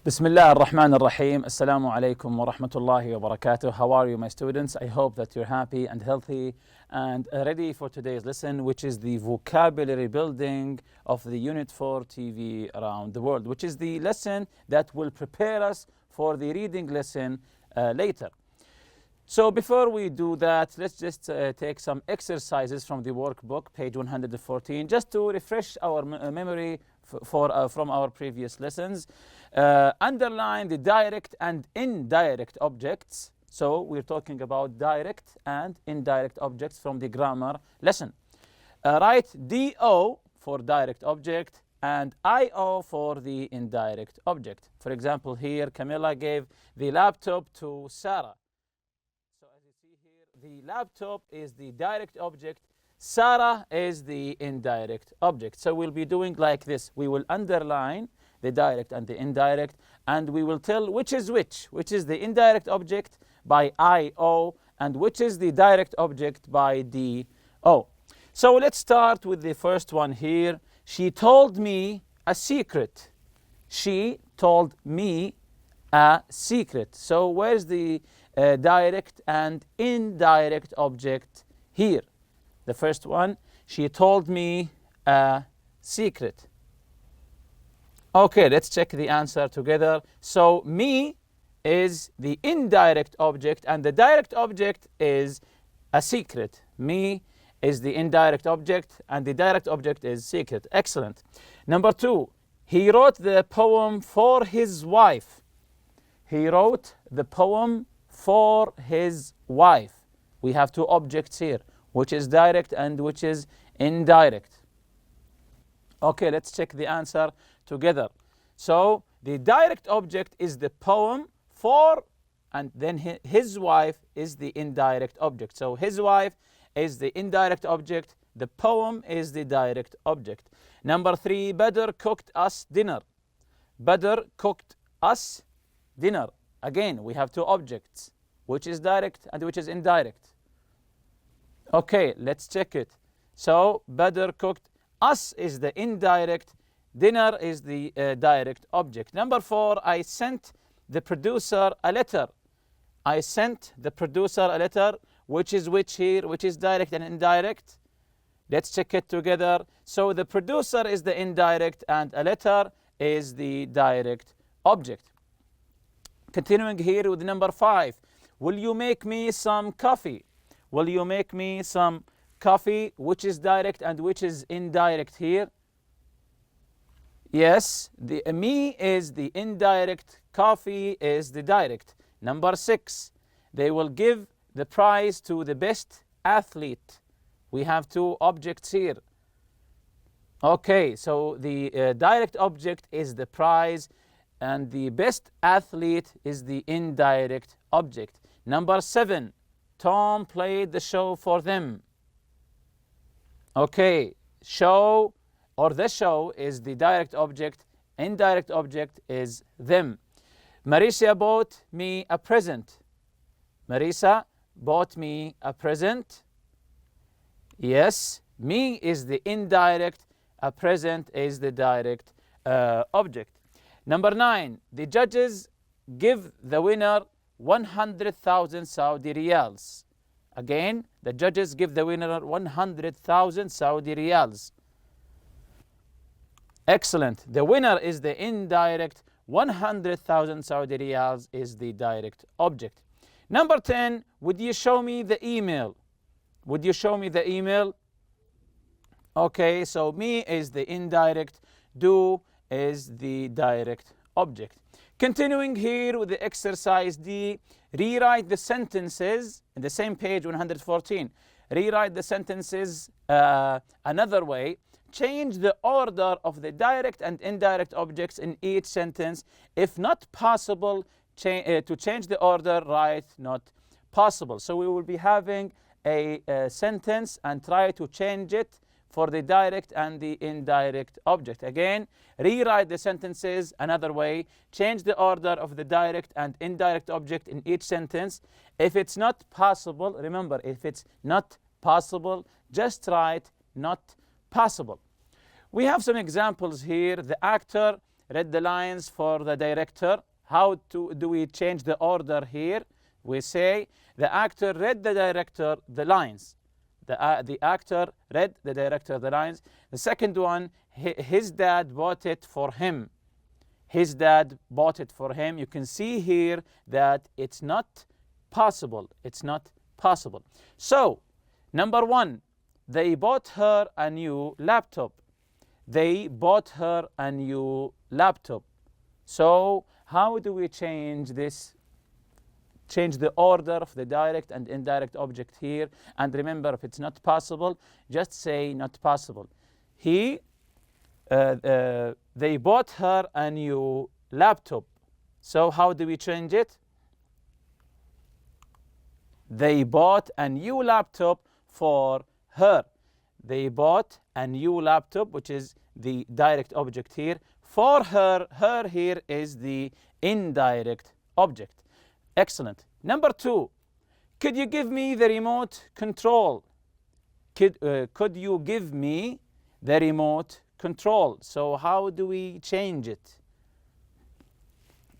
بسم الله الرحمن الرحيم. Assalamu alaikum wa rahmatullahi wa barakatuh. How are you, my students? I hope that you're happy and healthy and ready for today's lesson, which is the vocabulary building of the Unit 4 TV around the world, which is the lesson that will prepare us for the reading lesson later. So before we do that, let's just take some exercises from the workbook, page 114, just to refresh our memory from our previous lessons. Underline the direct and indirect objects. So we're talking about direct and indirect objects from the grammar lesson. Write DO for direct object and IO for the indirect object. For example, here Camilla gave the laptop to Sarah. So as you see here, the laptop is the direct object, Sarah is the indirect object. So we'll be doing like this. We will underline the direct and the indirect, and we will tell which is is the indirect object by IO and which is the direct object by DO. So let's start with the first one here. She told me a secret. She told me a secret. So where's the direct and indirect object here? The first one, she told me a secret. Okay, let's check the answer together. So me is the indirect object and the direct object is a secret. Me is the indirect object and the direct object is secret. Excellent. Number two, he wrote the poem for his wife. He wrote the poem for his wife. We have two objects here, which is direct and which is indirect. Okay, let's check the answer together. So the direct object is the poem for, and then his wife is the indirect object. So his wife is the indirect object, the poem is the direct object. Number three, Badr cooked us dinner. Badr cooked us dinner. Again, we have two objects, which is direct and which is indirect. Okay, let's check it. So Badr cooked us is the indirect, dinner is the direct object. Number four, I sent the producer a letter. I sent the producer a letter, which is which here, which is direct and indirect. Let's check it together. So the producer is the indirect and a letter is the direct object. Continuing here with number five, will you make me some coffee? Will you make me some coffee, which is direct and which is indirect here? Yes, the me is the indirect, coffee is the direct. Number six, they will give the prize to the best athlete. We have two objects here. Okay, so the direct object is the prize and the best athlete is the indirect object. Number seven, Tom played the show for them. Okay, show or the show is the direct object, indirect object is them. Marisa bought me a present. Marisa bought me a present. Yes, me is the indirect, a present is the direct object. Number nine, the judges give the winner 100,000 Saudi riyals. Again, the judges give the winner 100,000 Saudi riyals. Excellent. The winner is the indirect, 100,000 Saudi riyals is the direct object. Number 10, would you show me the email? Would you show me the email? Okay, so me is the indirect, do is the direct object. Continuing here with the exercise D, rewrite the sentences in the same page 114. Rewrite the sentences another way. Change the order of the direct and indirect objects in each sentence. If not possible, to change the order, write not possible. So we will be having a sentence and try to change it for the direct and the indirect object. Again, rewrite the sentences another way. Change the order of the direct and indirect object in each sentence. If it's not possible, remember, if it's not possible, just write not possible. We have some examples here. The actor read the lines for the director. How do we change the order here? We say the actor read the director the lines. The actor read the director the lines. The second one, his dad bought it for him. His dad bought it for him. You can see here that it's not possible. It's not possible. So, number one, they bought her a new laptop. They bought her a new laptop. So, how do we change this? Change the order of the direct and indirect object here. And remember, if it's not possible, just say not possible. They bought her a new laptop. So how do we change it? They bought a new laptop for her. They bought a new laptop, which is the direct object here. For her, her here is the indirect object. Excellent. Number two, could you give me the remote control? Could you give me the remote control? So how do we change it?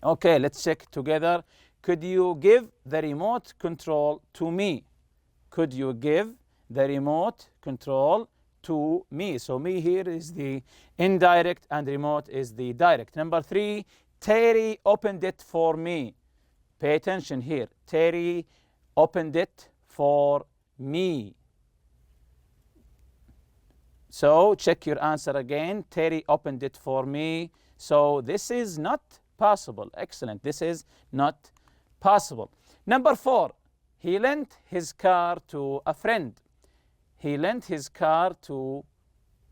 Okay, let's check together. Could you give the remote control to me? Could you give the remote control to me? So me here is the indirect and remote is the direct. Number three, Terry opened it for me. Pay attention here. Terry opened it for me. So check your answer again. Terry opened it for me. So this is not possible. Excellent. This is not possible. Number four, he lent his car to a friend. He lent his car to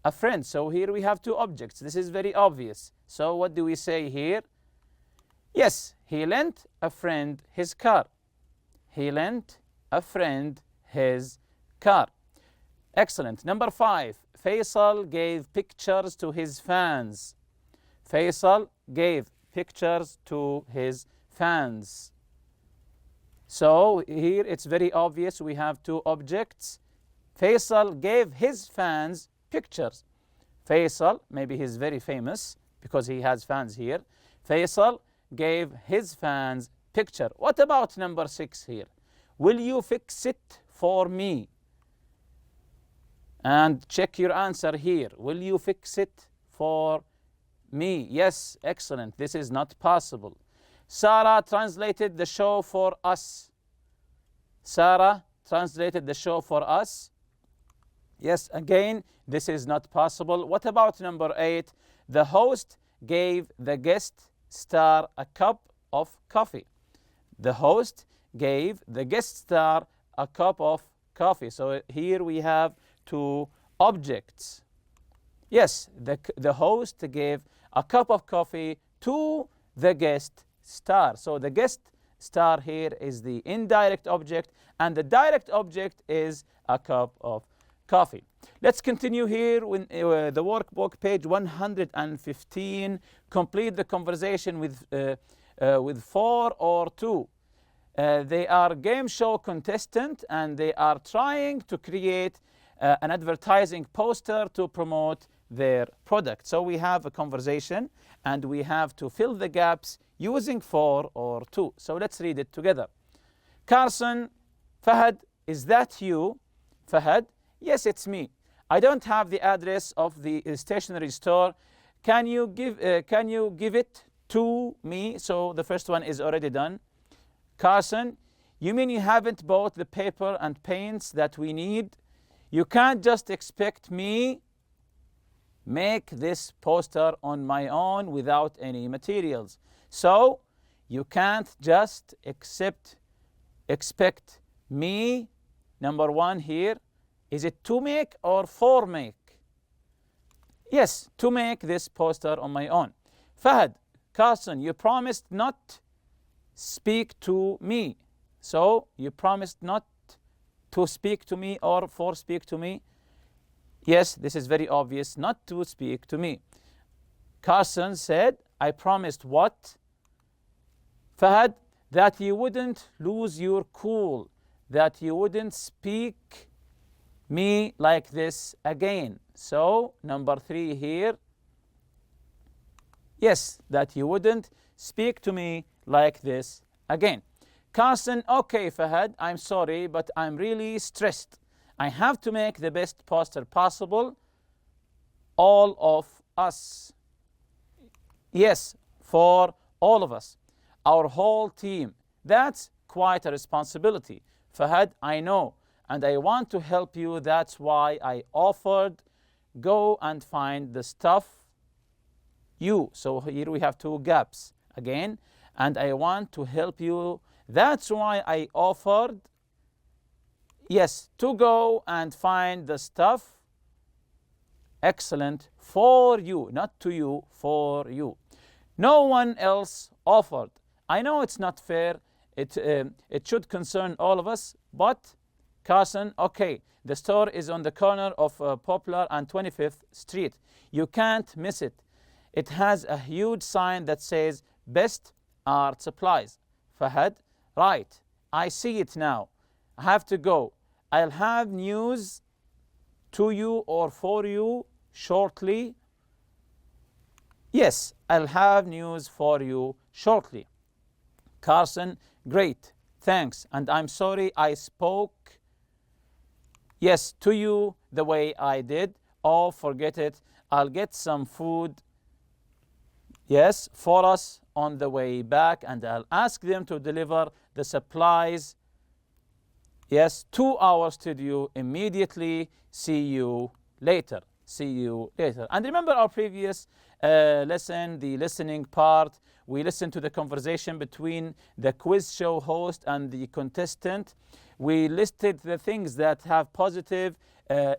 a friend. So here we have two objects. This is very obvious. So what do we say here? Yes, he lent a friend his car. He lent a friend his car. Excellent. Number five, Faisal gave pictures to his fans. Faisal gave pictures to his fans. So here it's very obvious we have two objects. Faisal gave his fans pictures. Faisal, maybe he's very famous because he has fans here. Faisal gave his fans picture. What about number six here? Will you fix it for me? And check your answer here. Will you fix it for me? Yes, excellent. This is not possible. Sarah translated the show for us. Sarah translated the show for us. Yes, again, this is not possible. What about number eight? The host gave the guest star a cup of coffee. The host gave the guest star a cup of coffee. So here we have two objects. Yes, the host gave a cup of coffee to the guest star. So the guest star here is the indirect object and the direct object is a cup of coffee. Let's continue here with the workbook, page 115. Complete the conversation with 4 or 2. They are game show contestant and they are trying to create an advertising poster to promote their product. So we have a conversation and we have to fill the gaps using 4 or 2. So let's read it together. Carson, Fahad, is that you? Fahad, yes, it's me. I don't have the address of the stationery store. Can you give it to me? So the first one is already done. Carson, you mean you haven't bought the paper and paints that we need? You can't just expect me make this poster on my own without any materials. So you can't just expect me. Number 1 here. Is it to make or for make? Yes, to make this poster on my own. Fahad, Carson, you promised not speak to me. So you promised not to speak to me or for speak to me. Yes, this is very obvious, not to speak to me. Carson said, I promised what? Fahad, that you wouldn't lose your cool, that you wouldn't speak me like this again. So number 3 here. Yes, that you wouldn't speak to me like this again. Carson, okay, Fahad, I'm sorry, but I'm really stressed. I have to make the best poster possible. All of us. Yes, for all of us. Our whole team. That's quite a responsibility. Fahad, I know, and I want to help you. That's why I offered. Go and find the stuff. You. So here we have two gaps again. And I want to help you. That's why I offered. Yes, to go and find the stuff. Excellent. For you, not to you, for you. No one else offered. I know it's not fair. It should concern all of us, but Carson, okay, the store is on the corner of Poplar and 25th Street. You can't miss it. It has a huge sign that says Best Art Supplies. Fahad, right, I see it now. I have to go. I'll have news to you or for you shortly. Yes, I'll have news for you shortly. Carson, great, thanks. And I'm sorry I spoke, yes, to you the way I did. Oh, forget it. I'll get some food, yes, for us on the way back, and I'll ask them to deliver the supplies, yes, to our studio immediately. See you later. See you later. And remember our previous lesson, the listening part. We listened to the conversation between the quiz show host and the contestant. We listed the things that have positive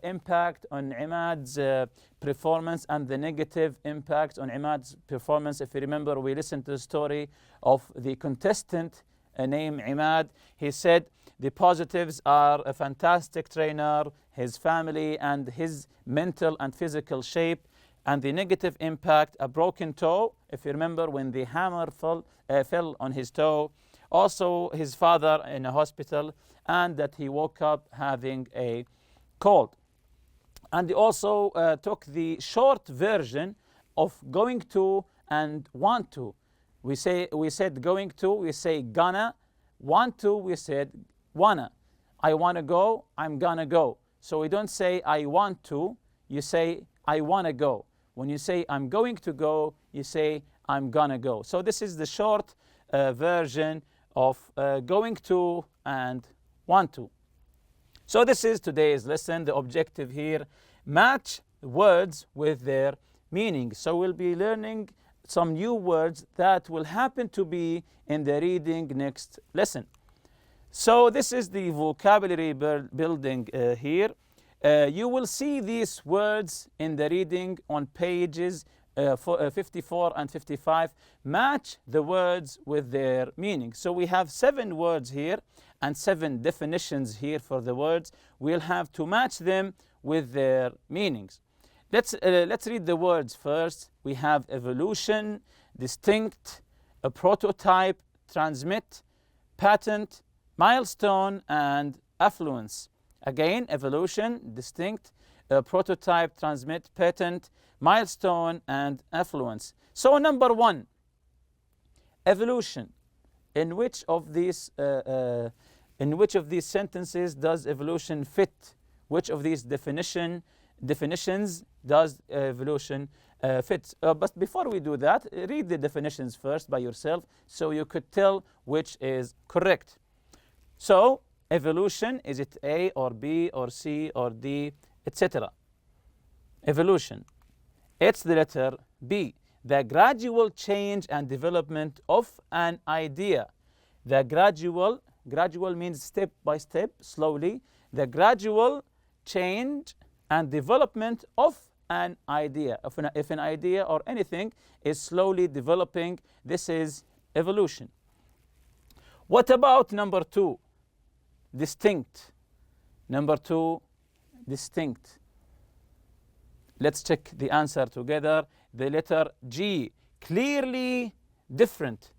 impact on Imad's performance and the negative impact on Imad's performance. If you remember, we listened to the story of the contestant named Imad. He said the positives are a fantastic trainer, his family, and his mental and physical shape. And the negative impact, a broken toe, if you remember, when the hammer fell on his toe. Also, his father in a hospital, and that he woke up having a cold. And he also took the short version of going to and want to. We said going to, we say gonna. Want to, we said wanna. I wanna go, I'm gonna go. So we don't say I want to, you say I wanna go. When you say I'm going to go, you say I'm gonna go. So this is the short version of going to and want to. So this is today's lesson. The objective here, match words with their meaning. So we'll be learning some new words that will happen to be in the reading next lesson. So this is the vocabulary building here. You will see these words in the reading on pages 54 and 55. Match the words with their meaning. So we have 7 words here and 7 definitions here for the words. We'll have to match them with their meanings. Let's read the words first. We have evolution, distinct, a prototype, transmit, patent, milestone, and affluence. Again, evolution, distinct, prototype, transmit, patent, milestone, and affluence. So number 1, evolution. In which of these sentences does evolution fit? Which of these definitions does evolution fit? But before we do that, read the definitions first by yourself so you could tell which is correct. So evolution, is it A or B or C or D, etc.? Evolution. It's the letter B. The gradual change and development of an idea. The gradual means step by step, slowly. The gradual change and development of an idea. If an idea or anything is slowly developing, this is evolution. What about number 2? Distinct. Number 2, distinct. Let's check the answer together. The letter G, clearly different.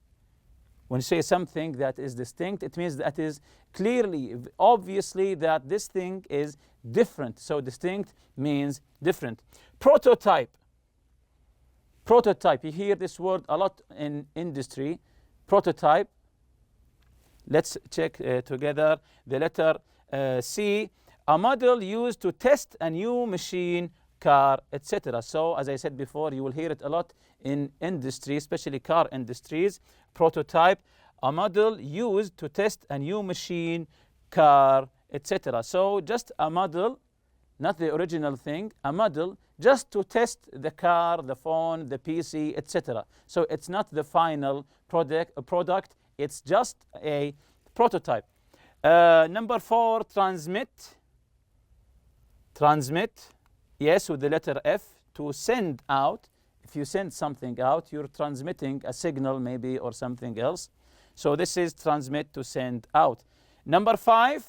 When you say something that is distinct, it means that is clearly, obviously, that this thing is different. So distinct means different. Prototype. Prototype, you hear this word a lot in industry. Prototype. Let's check together the letter C. A model used to test a new machine, car, etc. So as I said before, you will hear it a lot in industry, especially car industries. Prototype, a model used to test a new machine, car, etc. So just a model, not the original thing, a model just to test the car, the phone, the PC, etc. So it's not the final product, it's just a prototype. Number 4, transmit. Transmit, yes, with the letter F, to send out. If you send something out, you're transmitting a signal maybe or something else. So this is transmit, to send out. Number 5,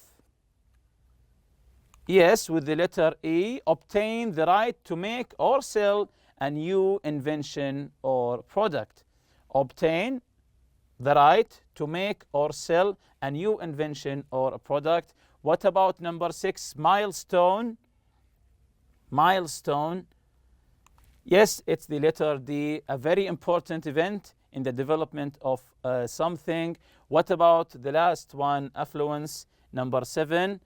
yes, with the letter E, obtain the right to make or sell a new invention or product. Obtain the right to make or sell a new invention or a product. What about number 6, milestone? Milestone. Yes, it's the letter D, a very important event in the development of something. What about the last one, affluence? Number 7.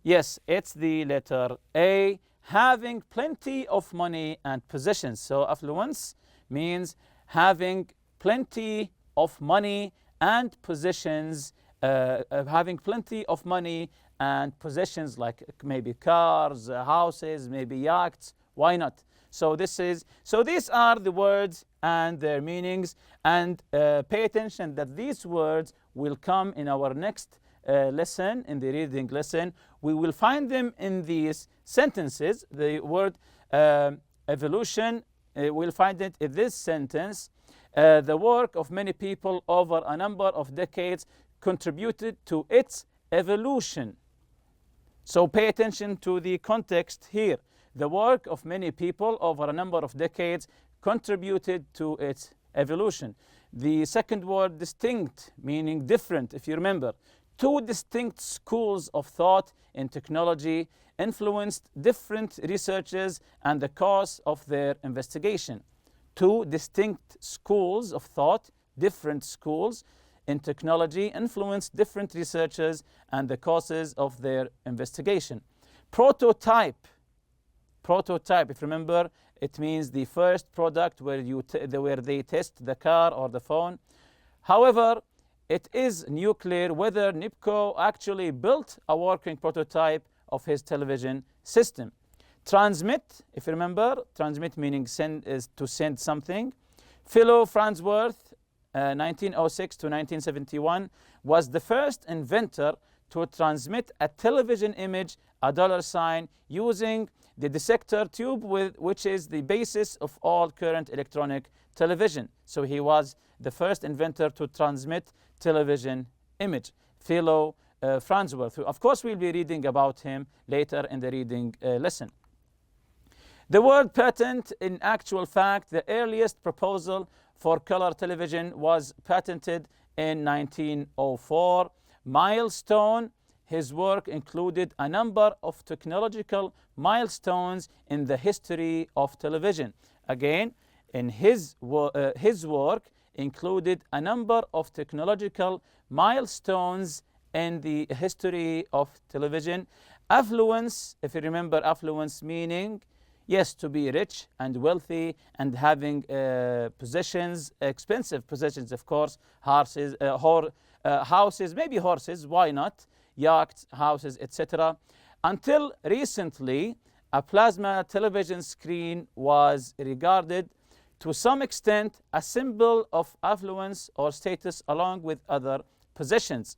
Yes, it's the letter A, having plenty of money and possessions. So affluence means having plenty of money and possessions, having plenty of money and possessions like maybe cars, houses, maybe yachts. Why not? So these are the words and their meanings, and pay attention that these words will come in our next lesson, in the reading lesson. We will find them in these sentences. The word evolution, we'll find it in this sentence. The work of many people over a number of decades contributed to its evolution. So pay attention to the context here. The work of many people over a number of decades contributed to its evolution. The second word, distinct, meaning different, if you remember. 2 distinct schools of thought in technology influenced different researchers and the course of their investigation. 2 distinct schools of thought, different schools in technology, influenced different researchers and the causes of their investigation. Prototype. Prototype, if you remember, it means the first product where they test the car or the phone. However, it is nuclear whether NIPCO actually built a working prototype of his television system. Transmit, if you remember, transmit meaning send, is to send something. Philo Farnsworth, 1906 to 1971, was the first inventor to transmit a television image, a $sign, using the dissector tube, which is the basis of all current electronic television. So he was the first inventor to transmit television image, Philo Farnsworth. Of course, we'll be reading about him later in the reading lesson. The word patent, in actual fact, the earliest proposal for color television was patented in 1904. Milestone, his work included a number of technological milestones in the history of television. Again, in his work included a number of technological milestones in the history of television. Affluence, if you remember, affluence meaning, yes, to be rich and wealthy and having possessions, expensive possessions, of course, houses, maybe horses, why not? Yachts, houses, etc. Until recently, a plasma television screen was regarded to some extent a symbol of affluence or status along with other possessions.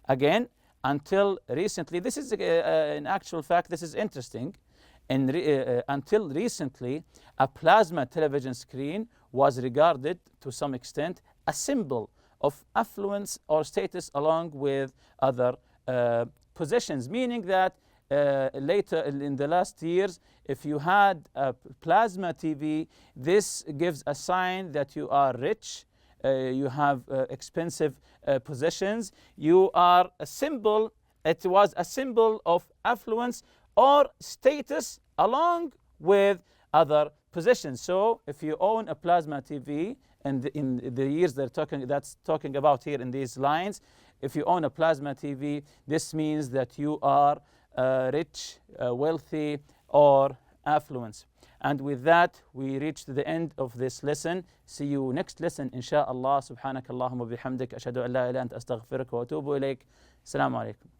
Again, until recently, this is in actual fact, this is interesting. Until recently, a plasma television screen was regarded to some extent a symbol of affluence or status along with other possessions, meaning that later in the last years, if you had a plasma TV, this gives a sign that you are rich, you have expensive possessions, you are a symbol, it was a symbol of affluence or status along with other possessions. So if you own a plasma TV, and in the years that's talking about here in these lines, if you own a plasma TV, this means that you are rich, wealthy, or affluent. And with that, we reach to the end of this lesson. See you next lesson, inshallah. Subhanakallahumma bihamdik. Ashhadu an la ilaha illa anta astaghfiruka wa atubu ilayk. Assalamu alaikum.